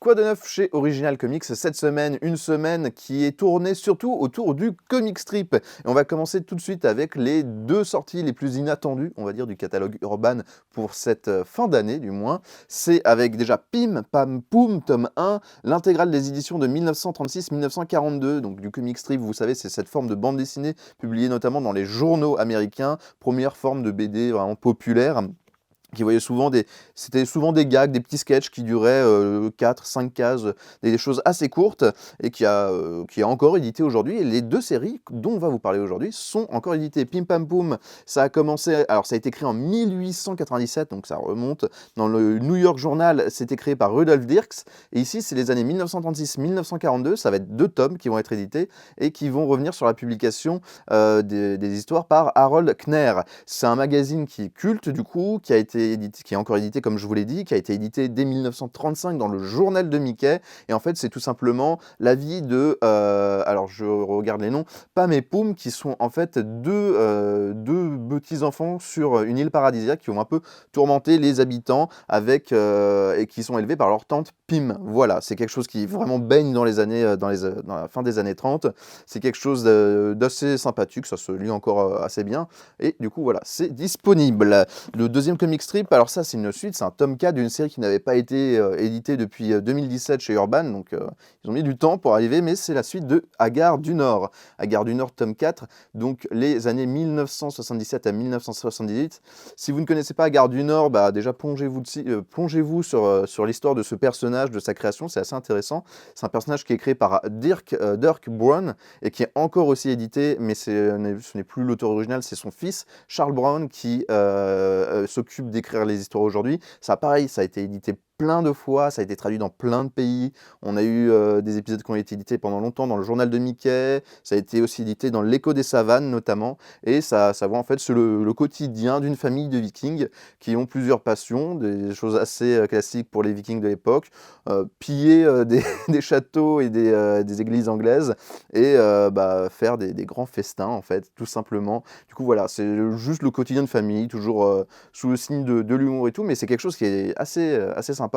Quoi de neuf chez Original Comics cette semaine? Une semaine qui est tournée surtout autour du comic strip. Et on va commencer tout de suite avec les deux sorties les plus inattendues, on va dire, du catalogue Urban pour cette fin d'année du moins. C'est avec déjà Pim Pam Poum, tome 1, l'intégrale des éditions de 1936-1942. Donc du comic strip, vous savez, c'est cette forme de bande dessinée publiée notamment dans les journaux américains, première forme de BD vraiment populaire. Qui voyait souvent c'était souvent des gags, des petits sketchs qui duraient 4-5 cases, des choses assez courtes et qui est encore édité aujourd'hui. Et les deux séries dont on va vous parler aujourd'hui sont encore éditées. Pim Pam Poum, ça a commencé, alors ça a été créé en 1897, donc ça remonte. Dans le New York Journal, c'était créé par Rudolf Dirks. Et ici, c'est les années 1936-1942, ça va être 2 tomes qui vont être édités et qui vont revenir sur la publication des histoires par Harold Kner. C'est un magazine qui est culte du coup, qui est encore édité comme je vous l'ai dit, qui a été édité dès 1935 dans le journal de Mickey. Et en fait, c'est tout simplement la vie de, alors je regarde les noms, Pam et Poum, qui sont en fait deux petits-enfants sur une île paradisiaque qui ont un peu tourmenté les habitants et qui sont élevés par leur tante Pim. Voilà, c'est quelque chose qui vraiment baigne dans les années, dans la fin des années 30. C'est quelque chose d'assez sympathique, ça se lit encore assez bien. Et du coup, voilà, c'est disponible. Le deuxième comic strip, alors ça c'est une suite, c'est un tome 4 d'une série qui n'avait pas été éditée depuis 2017 chez Urban, donc ils ont mis du temps pour arriver, mais c'est la suite de Hagar du Nord. Hagar du Nord tome 4, donc les années 1977 à 1978. Si vous ne connaissez pas Hagar du Nord, bah déjà plongez-vous sur l'histoire de ce personnage, de sa création, c'est assez intéressant. C'est un personnage qui est créé par Dirk Brown et qui est encore aussi édité, mais ce n'est plus l'auteur original, c'est son fils, Charles Brown, qui s'occupe d'écrire les histoires aujourd'hui. Ça, pareil, ça a été édité plein de fois, ça a été traduit dans plein de pays. On a eu des épisodes qui ont été édités pendant longtemps dans le journal de Mickey, ça a été aussi édité dans l'Écho des Savanes notamment, et ça voit en fait sur le quotidien d'une famille de vikings qui ont plusieurs passions, des choses assez classiques pour les vikings de l'époque, piller des châteaux et des églises anglaises, et faire des grands festins en fait, tout simplement. Du coup voilà, c'est juste le quotidien de famille, toujours sous le signe de l'humour et tout, mais c'est quelque chose qui est assez sympa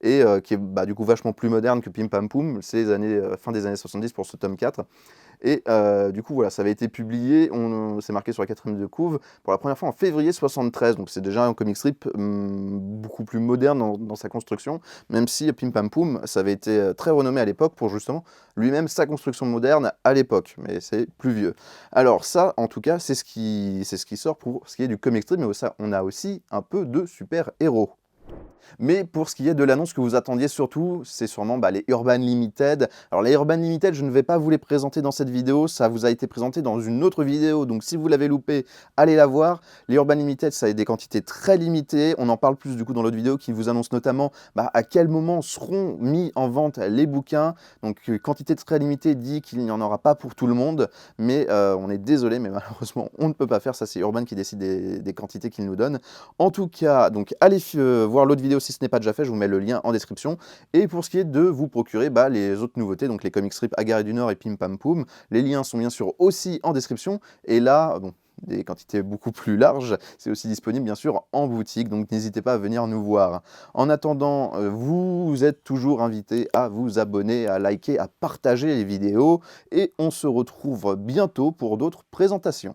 et qui est du coup vachement plus moderne que Pim Pam Poum, c'est fin des années 70 pour ce tome 4. Et du coup voilà, ça avait été publié, c'est marqué sur la 4e de couve, pour la première fois en février 73, donc c'est déjà un comic strip beaucoup plus moderne dans sa construction, même si Pim Pam Poum, ça avait été très renommé à l'époque pour justement lui-même sa construction moderne à l'époque, mais c'est plus vieux. Alors ça, en tout cas, c'est ce qui sort pour ce qui est du comic strip, mais ça, on a aussi un peu de super-héros. Mais pour ce qui est de l'annonce que vous attendiez surtout, c'est sûrement les Urban Limited. Alors les Urban Limited, je ne vais pas vous les présenter dans cette vidéo, ça vous a été présenté dans une autre vidéo, donc si vous l'avez loupé, allez la voir. Les Urban Limited, ça a des quantités très limitées, on en parle plus du coup dans l'autre vidéo qui vous annonce notamment à quel moment seront mis en vente les bouquins. Donc quantité très limitée dit qu'il n'y en aura pas pour tout le monde, mais on est désolé, mais malheureusement on ne peut pas faire ça, c'est Urban qui décide des quantités qu'il nous donne. En tout cas, donc allez voir l'autre vidéo si ce n'est pas déjà fait, je vous mets le lien en description. Et pour ce qui est de vous procurer les autres nouveautés, donc les comic strips Hagar du Nord et Pim Pam Poum, les liens sont bien sûr aussi en description. Et là, bon, des quantités beaucoup plus larges, c'est aussi disponible bien sûr en boutique, donc n'hésitez pas à venir nous voir. En attendant, vous êtes toujours invité à vous abonner, à liker, à partager les vidéos, et on se retrouve bientôt pour d'autres présentations.